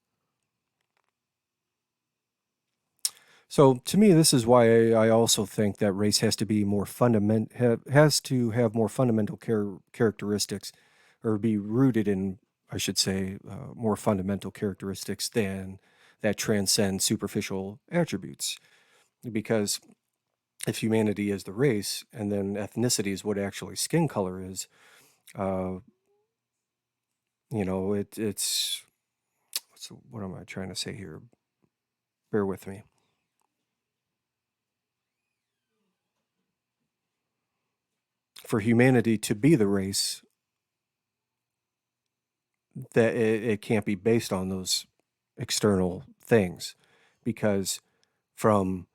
So to me, this is why I also think that race has to be more has to have more fundamental characteristics, or be rooted in, I should say, more fundamental characteristics than that transcend superficial attributes. Because if humanity is the race, and then ethnicity is what actually skin color is, it's what am I trying to say here? Bear with me. For humanity to be the race, that it can't be based on those external things, because from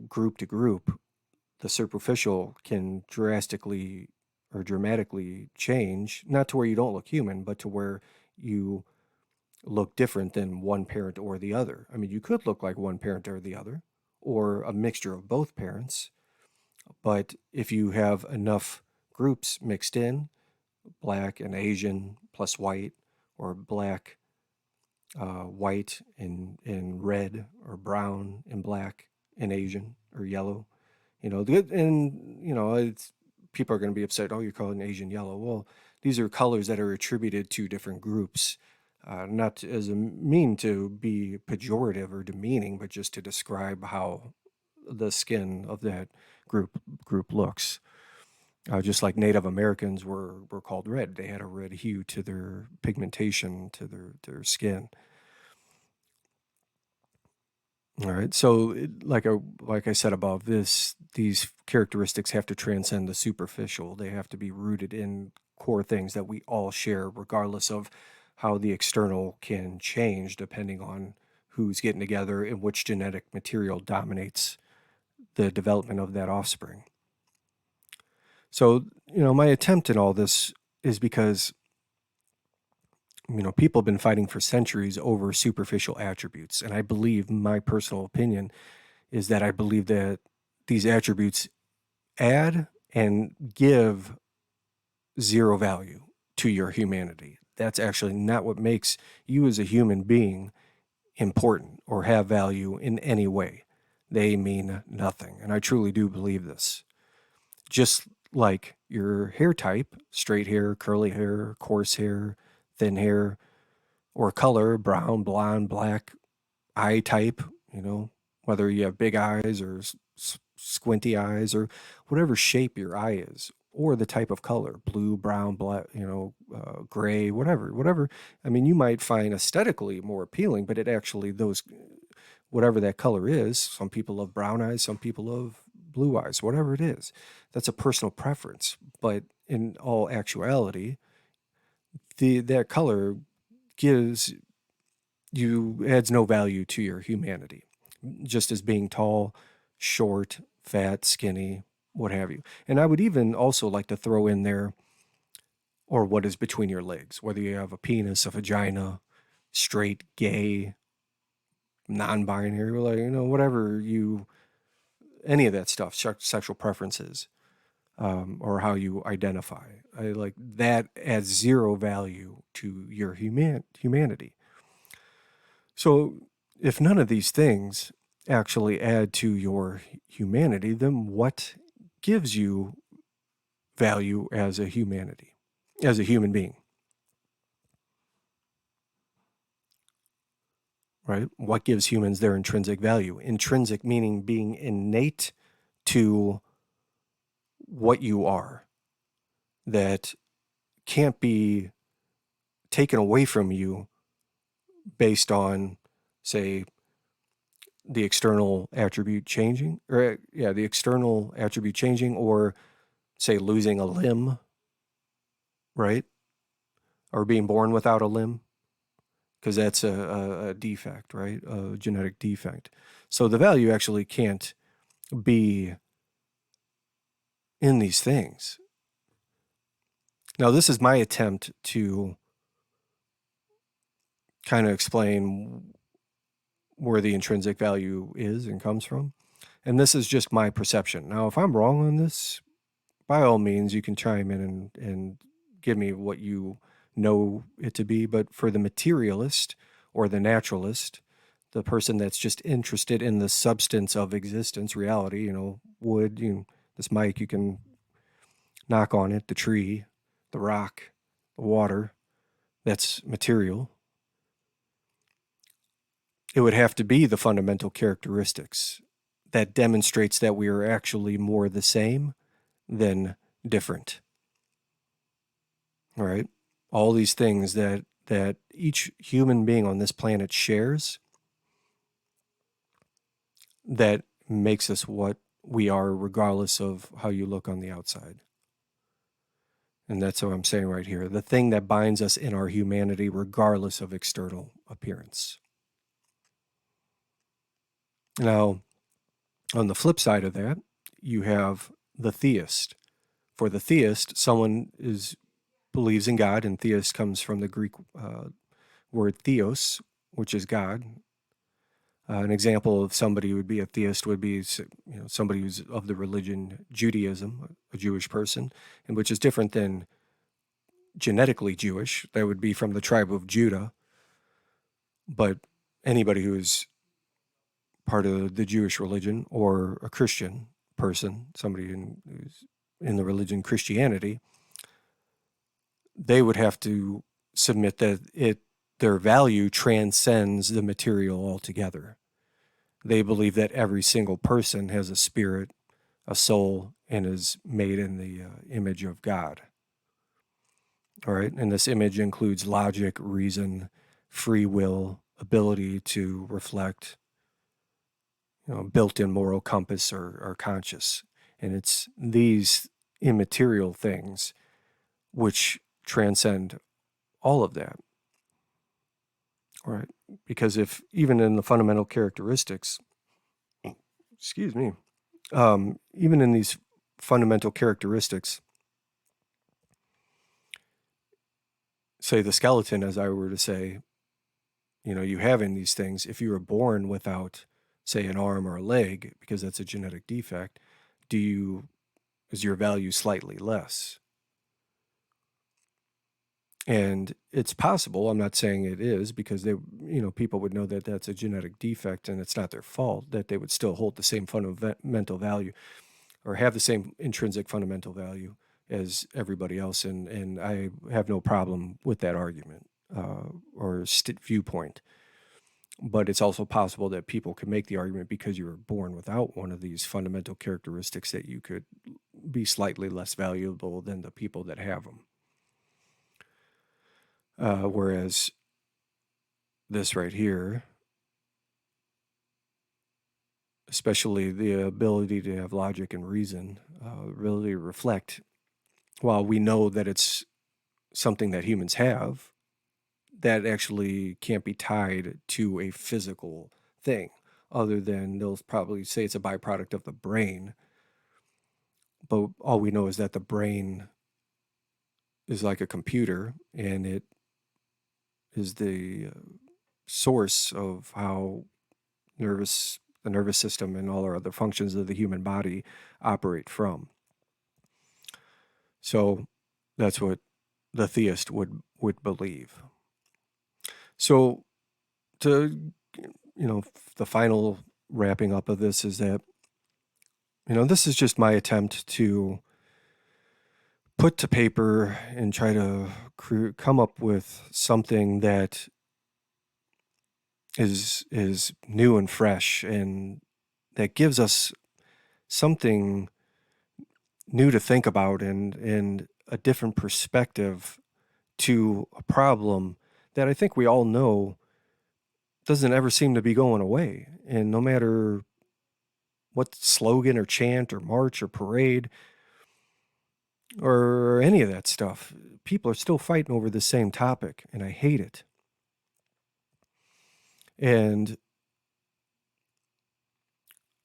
group to group, the superficial can drastically or dramatically change, not to where you don't look human, but to where you look different than one parent or the other. I mean, you could look like one parent or the other, or a mixture of both parents, but if you have enough groups mixed in, black and Asian plus white, or black, white and red, or brown and black and Asian or yellow, and it's people are going to be upset. Oh, you're calling Asian yellow. Well, these are colors that are attributed to different groups, not as a mean to be pejorative or demeaning, but just to describe how the skin of that group looks. Just like Native Americans were called red, they had a red hue to their pigmentation, to their skin. All right. So, like I said above, these characteristics have to transcend the superficial. They have to be rooted in core things that we all share, regardless of how the external can change depending on who's getting together and which genetic material dominates the development of that offspring. So, my attempt in all this is because people have been fighting for centuries over superficial attributes. And I believe, my personal opinion is that I believe that these attributes add and give zero value to your humanity. That's actually not what makes you as a human being important or have value in any way. They mean nothing. And I truly do believe this. Just like your hair type, straight hair, curly hair, coarse hair, thin hair, or color, brown, blonde, black, eye type, whether you have big eyes or squinty eyes, or whatever shape your eye is, or the type of color, blue, brown, black, gray, whatever. I mean, you might find aesthetically more appealing, but it actually, whatever that color is, some people love brown eyes, some people love blue eyes, whatever it is, that's a personal preference. But in all actuality, that color adds no value to your humanity, just as being tall, short, fat, skinny, what have you. And I would even also like to throw in there, or what is between your legs, whether you have a penis, a vagina, straight, gay, non-binary, whatever any of that stuff, sexual preferences, or how you identify. That adds zero value to your humanity. So if none of these things actually add to your humanity, then what gives you value as a human being? Right? What gives humans their intrinsic value? Intrinsic meaning being innate to what you are, that can't be taken away from you based on, say, the external attribute changing, or or say losing a limb, right? Or being born without a limb, because that's a defect, right? A genetic defect. So the value actually can't be in these things. Now, this is my attempt to kind of explain where the intrinsic value is and comes from. And this is just my perception. Now, if I'm wrong on this, by all means, you can chime in and give me what you know it to be. But for the materialist or the naturalist, the person that's just interested in the substance of existence, reality, wood, this mic, you can knock on it, the tree, the rock, the water, that's material. It would have to be the fundamental characteristics that demonstrates that we are actually more the same than different. All right? All these things that each human being on this planet shares that makes us what we are, regardless of how you look on the outside. And that's what I'm saying right here. The thing that binds us in our humanity, regardless of external appearance. Now, on the flip side of that, you have the theist, for the theist, someone believes in God, and theist comes from the Greek word theos, which is God. An example of somebody who would be a theist would be, somebody who's of the religion Judaism, a Jewish person, and which is different than genetically Jewish. That would be from the tribe of Judah. But anybody who is part of the Jewish religion, or a Christian person, somebody who's in the religion Christianity, they would have to submit that their value transcends the material altogether. They believe that every single person has a spirit, a soul, and is made in the image of God. All right, and this image includes logic, reason, free will, ability to reflect, built-in moral compass or conscious. And it's these immaterial things which transcend all of that. All right, because if even in the fundamental characteristics, excuse me, even in these fundamental characteristics, say the skeleton, as I were to say, you have in these things, if you were born without, say, an arm or a leg, because that's a genetic defect, is your value slightly less? And it's possible, I'm not saying it is, because people would know that that's a genetic defect and it's not their fault, that they would still hold the same fundamental value or have the same intrinsic fundamental value as everybody else. And I have no problem with that argument or viewpoint. But it's also possible that people can make the argument because you were born without one of these fundamental characteristics that you could be slightly less valuable than the people that have them. Whereas this right here, especially the ability to have logic and reason, really reflect, while we know that it's something that humans have, that actually can't be tied to a physical thing, other than they'll probably say it's a byproduct of the brain. But all we know is that the brain is like a computer, and it is the source of how the nervous system and all our other functions of the human body operate from. So that's what the theist would believe. So the final wrapping up of this is that, this is just my attempt to put to paper and try to come up with something that is new and fresh, and that gives us something new to think about and a different perspective to a problem that I think we all know doesn't ever seem to be going away. And no matter what slogan or chant or march or parade or any of that stuff, people are still fighting over the same topic, and I hate it. And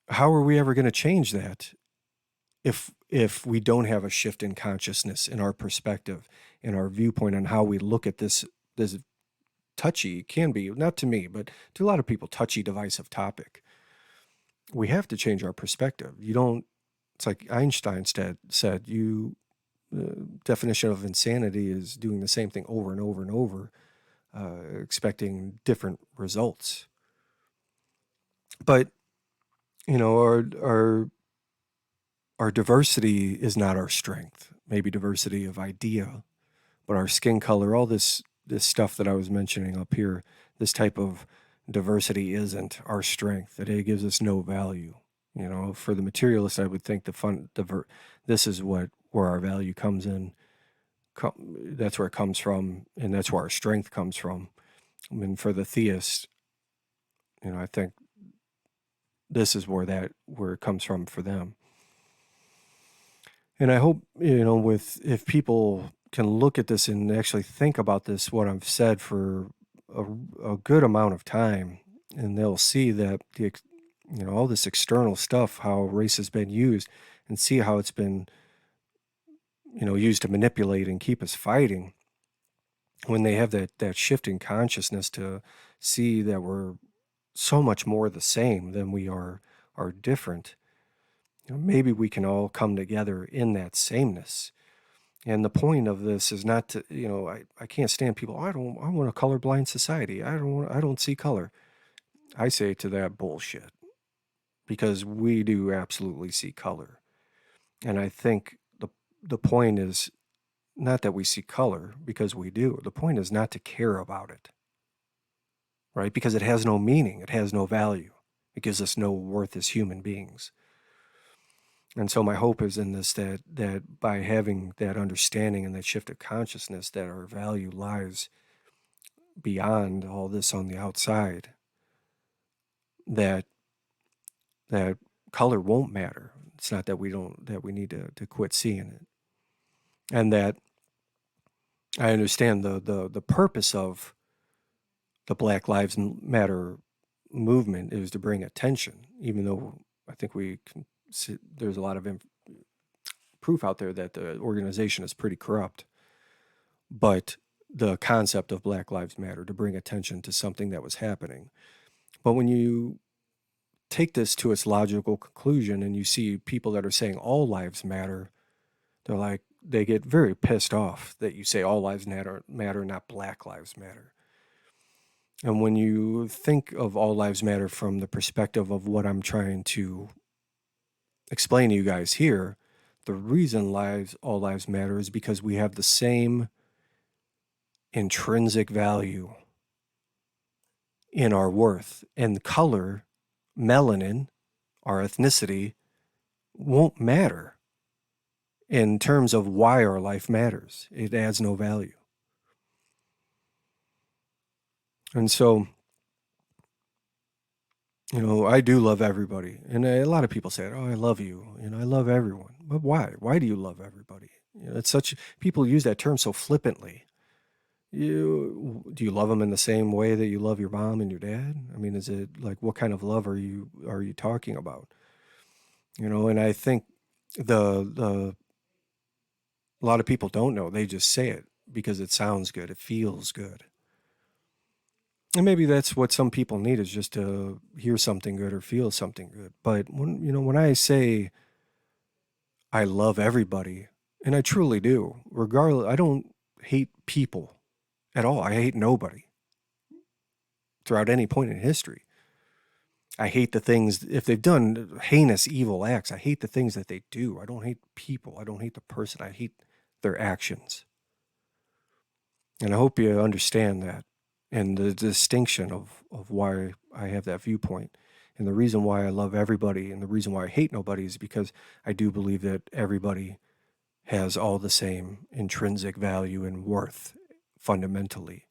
how are we ever going to change that if we don't have a shift in consciousness, in our perspective, in our viewpoint on how we look at this touchy, can be, not to me, but to a lot of people, touchy, divisive topic? We have to change our perspective. It's like Einstein said, the definition of insanity is doing the same thing over and over and over, expecting different results. But, our diversity is not our strength. Maybe diversity of idea, but our skin color, all this stuff that I was mentioning up here, this type of diversity isn't our strength. That it gives us no value. For the materialist, I would think this is where our value comes in. That's where it comes from, and that's where our strength comes from. I mean, for the theist, I think this is where it comes from for them. And I hope, if people can look at this and actually think about this, what I've said for a good amount of time, and they'll see that all this external stuff, how race has been used, and see how it's been used to manipulate and keep us fighting, when they have that shift in consciousness to see that we're so much more the same than we are different, maybe we can all come together in that sameness. And the point of this is not to, I can't stand people, I want a colorblind society. I don't see color. I say to that bullshit, because we do absolutely see color. And I think the point is not that we see color, because we do. The point is not to care about it, right? Because it has no meaning. It has no value. It gives us no worth as human beings. And so my hope is in this, that by having that understanding and that shift of consciousness, that our value lies beyond all this on the outside, that color won't matter. It's not that we need to quit seeing it. And that I understand the purpose of the Black Lives Matter movement is to bring attention, even though I think there's a lot of proof out there that the organization is pretty corrupt. But the concept of Black Lives Matter, to bring attention to something that was happening. But when you take this to its logical conclusion and you see people that are saying all lives matter, they get very pissed off that you say all lives matter, not Black Lives Matter. And when you think of all lives matter from the perspective of what I'm trying to explain to you guys here, the reason all lives matter is because we have the same intrinsic value in our worth. And color, melanin, our ethnicity, won't matter in terms of why our life matters. It adds no value. And so, I do love everybody. And a lot of people say, oh, I love you. I love everyone. But why? Why do you love everybody? People use that term so flippantly. Do you love them in the same way that you love your mom and your dad? I mean, is it like, what kind of love are you talking about? And I think a lot of people don't know. They just say it because it sounds good. It feels good. And maybe that's what some people need, is just to hear something good or feel something good. But when I say I love everybody, and I truly do, regardless, I don't hate people at all. I hate nobody throughout any point in history. I hate the things, if they've done heinous, evil acts, I hate the things that they do. I don't hate people. I don't hate the person. I hate their actions. And I hope you understand that, and the distinction of why I have that viewpoint. And the reason why I love everybody and the reason why I hate nobody is because I do believe that everybody has all the same intrinsic value and worth fundamentally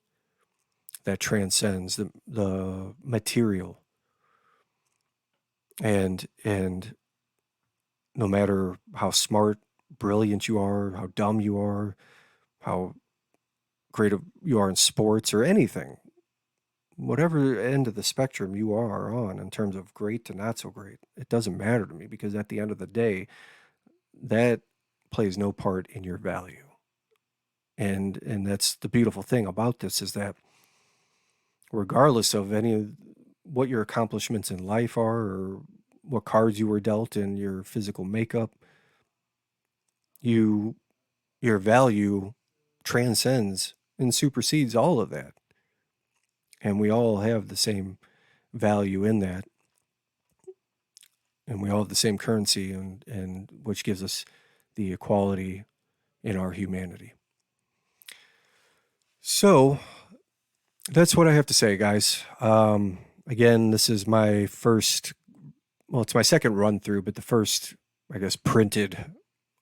that transcends the material. And no matter how smart, brilliant you are, how dumb you are, how great you are in sports or anything, whatever end of the spectrum you are on in terms of great to not so great, it doesn't matter to me, because at the end of the day, that plays no part in your value. And that's the beautiful thing about this, is that regardless of any of what your accomplishments in life are, or what cards you were dealt in your physical makeup, your value transcends and supersedes all of that. And we all have the same value in that. And we all have the same currency, and which gives us the equality in our humanity. So that's what I have to say, guys. Again, this is my first, it's my second run through, but the first, I guess, printed,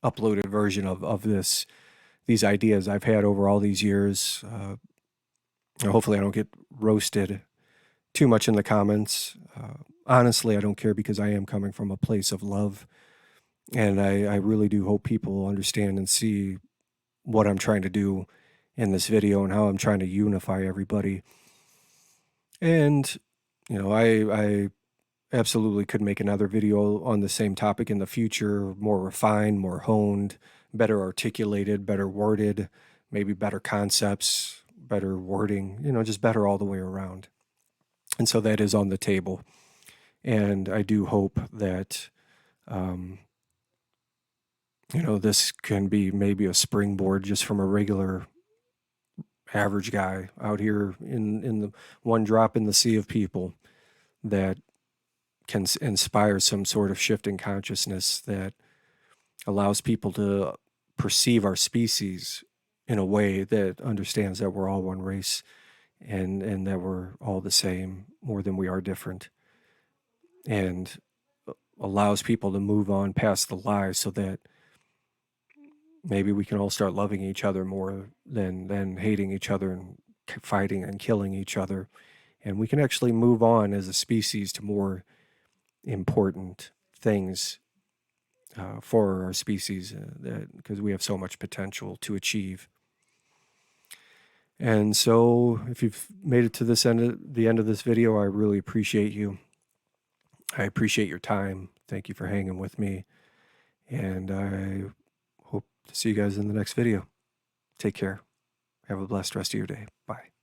uploaded version of these ideas I've had over all these years. Hopefully I don't get roasted too much in the comments. Honestly, I don't care, because I am coming from a place of love. And I really do hope people understand and see what I'm trying to do in this video and how I'm trying to unify everybody. And, I absolutely could make another video on the same topic in the future, more refined, more honed, better articulated, better worded, maybe better concepts, better wording, just better all the way around. And so that is on the table. And I do hope that, this can be maybe a springboard just from a regular average guy out here in the one drop in the sea of people that can inspire some sort of shift in consciousness that allows people to perceive our species in a way that understands that we're all one race and that we're all the same more than we are different, and allows people to move on past the lies so that maybe we can all start loving each other more than hating each other and fighting and killing each other. And we can actually move on as a species to more important things for our species, because we have so much potential to achieve. And so if you've made it to the end of this video, I really appreciate you. I appreciate your time. Thank you for hanging with me. And I hope to see you guys in the next video. Take care. Have a blessed rest of your day. Bye.